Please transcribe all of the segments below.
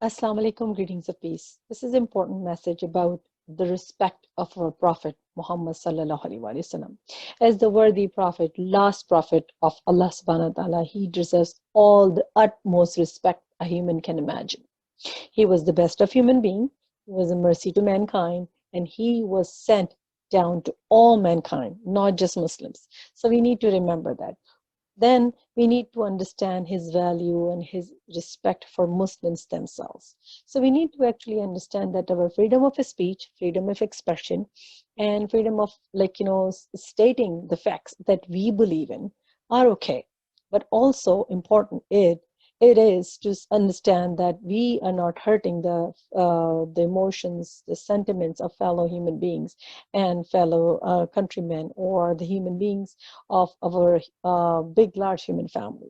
Assalamu alaikum, greetings of peace. This is an important message about the respect of our Prophet Muhammad sallallahu alaihi wasallam. As the worthy Prophet, last Prophet of Allah subhanahu wa ta'ala, he deserves all the utmost respect a human can imagine. He was the best of human beings, he was a mercy to mankind, and he was sent down to all mankind, not just Muslims. So we need to remember that. Then we need to understand his value and his respect for Muslims themselves. So we need to actually understand that our freedom of speech, freedom of expression, and freedom of stating the facts that we believe in are okay. But also important it is to understand that we are not hurting the emotions, the sentiments of fellow human beings and fellow countrymen or the human beings of our big, large human family.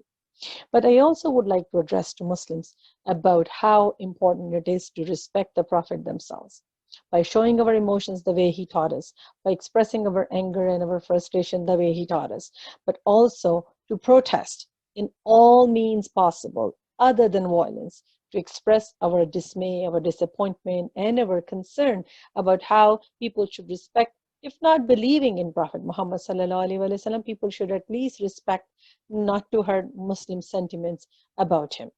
But I also would like to address to Muslims about how important it is to respect the Prophet themselves. By showing our emotions the way he taught us, by expressing our anger and our frustration the way he taught us, but also to protest in all means possible other than violence, to express our dismay, our disappointment, and our concern about how people should respect, if not believing in Prophet Muhammad sallallahu alaihi wasallam, people should at least respect not to hurt Muslim sentiments about him.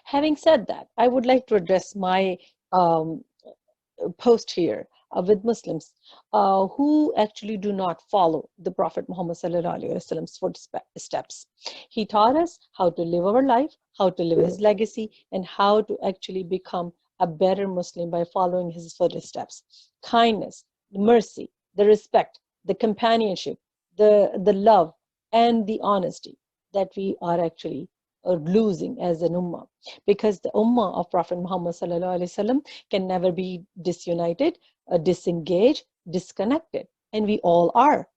Having said that, I would like to address my um, post here with Muslims who actually do not follow the Prophet Muhammad sallallahu alaihi wasallam's footsteps. He taught us how to live our life, how to live his legacy, and how to actually become a better Muslim by following his footsteps. Kindness, the mercy, the respect, the companionship, the love, and the honesty that we are actually losing as an ummah, because the ummah of Prophet Muhammad sallallahu alaihi wasallam can never be disunited, disengaged, disconnected, and we all are.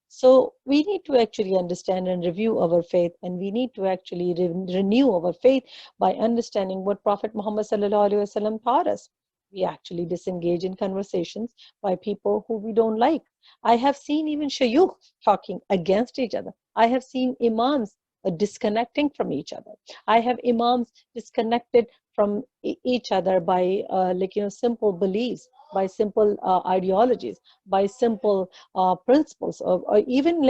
So we need to actually understand and review our faith, and we need to actually renew our faith by understanding what Prophet Muhammad sallallahu alaihi wasallam taught us. We actually disengage in conversations by people who we don't like. I have seen even shayukh talking against each other. I have seen imams disconnecting from each other. I have imams disconnected from each other by simple beliefs, by simple ideologies, by simple principles, or even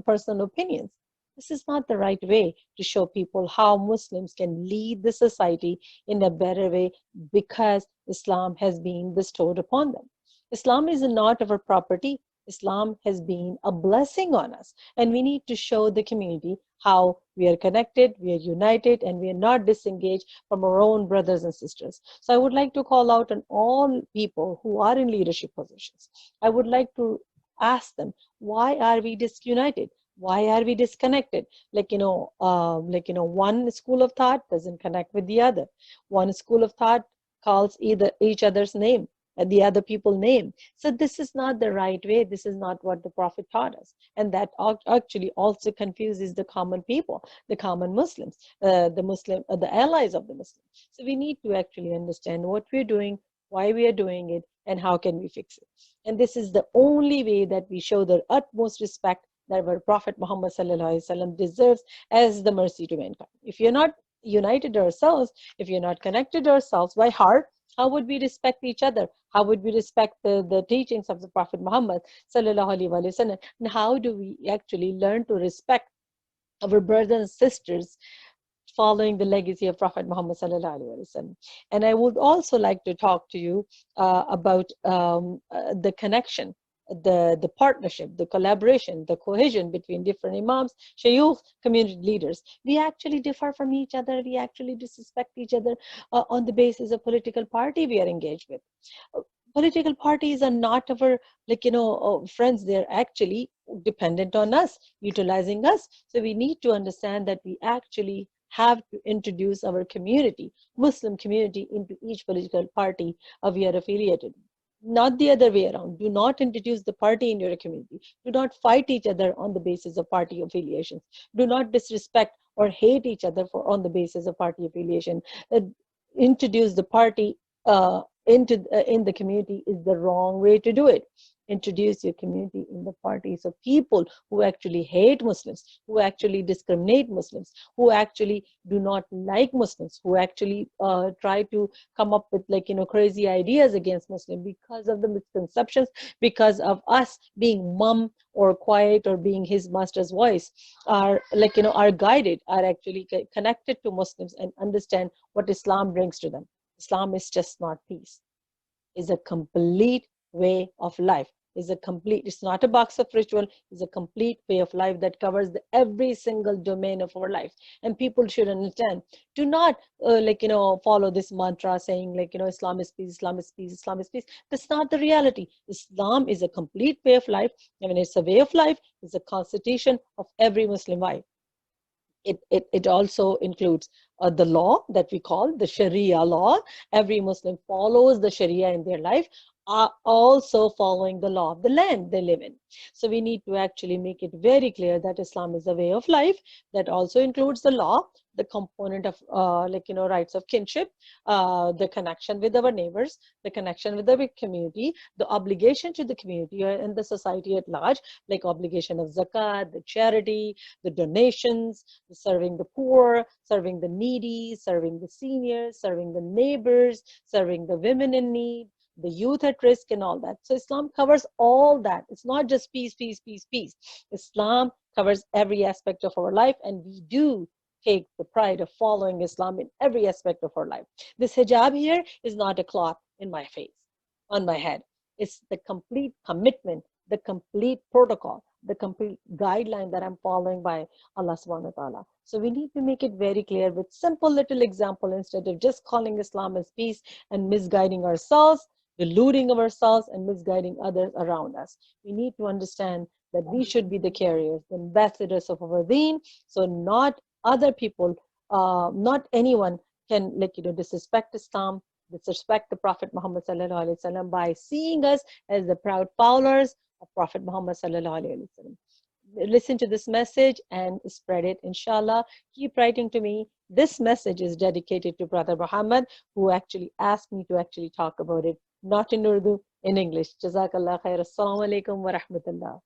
personal opinions. This is not the right way to show people how Muslims can lead the society in a better way, because Islam has been bestowed upon them. Islam is not our property. Islam has been a blessing on us, and we need to show the community how we are connected, we are united, and we are not disengaged from our own brothers and sisters. So I would like to call out on all people who are in leadership positions. I would like to ask them, why are we disunited? Why are we disconnected? One school of thought doesn't connect with the other. One school of thought calls either each other's name and the other people's name. So this is not the right way. This is not what the Prophet taught us. And that actually also confuses the common people, the common Muslims, the allies of the Muslims. So we need to actually understand what we're doing, why we are doing it, and how can we fix it. And this is the only way that we show the utmost respect that our Prophet Muhammad sallallahu alaihi wasallam deserves as the mercy to mankind. If you're not united ourselves, if you're not connected ourselves by heart, how would we respect each other? How would we respect the teachings of the Prophet Muhammad sallallahu alaihi wasallam? And how do we actually learn to respect our brothers and sisters following the legacy of Prophet Muhammad sallallahu alaihi wasallam? And I would also like to talk to you about the connection, the partnership, the collaboration, the cohesion between different imams, shayukh, community leaders. We actually differ from each other. We actually disrespect each other on the basis of political party we are engaged with. Political parties are not our friends. They're actually dependent on us, utilizing us. So we need to understand that we actually have to introduce our community, Muslim community, into each political party we are affiliated, not the other way around. Do not introduce the party in your community. Do not fight each other on the basis of party affiliations. Do not disrespect or hate each other on the basis of party affiliation. Introduce the party in the community is the wrong way to do it. introduce your community in the parties of people who actually hate Muslims, who actually discriminate Muslims, who actually do not like Muslims, who actually try to come up with crazy ideas against Muslim because of the misconceptions, because of us being mum or quiet or being his master's voice, are are guided, are actually connected to Muslims and understand what Islam brings to them. Islam is just not peace. It's a complete way of life. It's not a box of ritual, it's a complete way of life that covers every single domain of our life. And people should understand. Do not follow this mantra saying Islam is peace, Islam is peace, Islam is peace. That's not the reality. Islam is a complete way of life. I mean, it's a way of life, it's a constitution of every Muslim life. It also includes the law that we call the Sharia law. Every Muslim follows the Sharia in their life, are also following the law of the land they live in. So we need to actually make it very clear that Islam is a way of life that also includes the law, the component of rights of kinship, the connection with our neighbors, the connection with the community, the obligation to the community and the society at large, like obligation of zakat, the charity, the donations, serving the poor, serving the needy, serving the seniors, serving the neighbors, serving the women in need, the youth at risk, and all that. So Islam covers all that. It's not just peace, peace, peace, peace. Islam covers every aspect of our life, and we do take the pride of following Islam in every aspect of our life. This hijab here is not a cloth in my face, on my head. It's the complete commitment, the complete protocol, the complete guideline that I'm following by Allah subhanahu wa ta'ala. So we need to make it very clear with simple little example instead of just calling Islam as peace and misguiding ourselves, deluding ourselves and misguiding others around us. We need to understand that we should be the carriers, the ambassadors of our deen. So not other people, not anyone can disrespect Islam, disrespect the Prophet Muhammad sallallahu alaihi wasallam by seeing us as the proud followers of Prophet Muhammad sallallahu alaihi wasallam. Listen to this message and spread it, inshallah. Keep writing to me. This message is dedicated to Brother Muhammad, who actually asked me to actually talk about it, not in Urdu, in English. Jazakallah khair. Assalamu alaikum wa rahmatullah.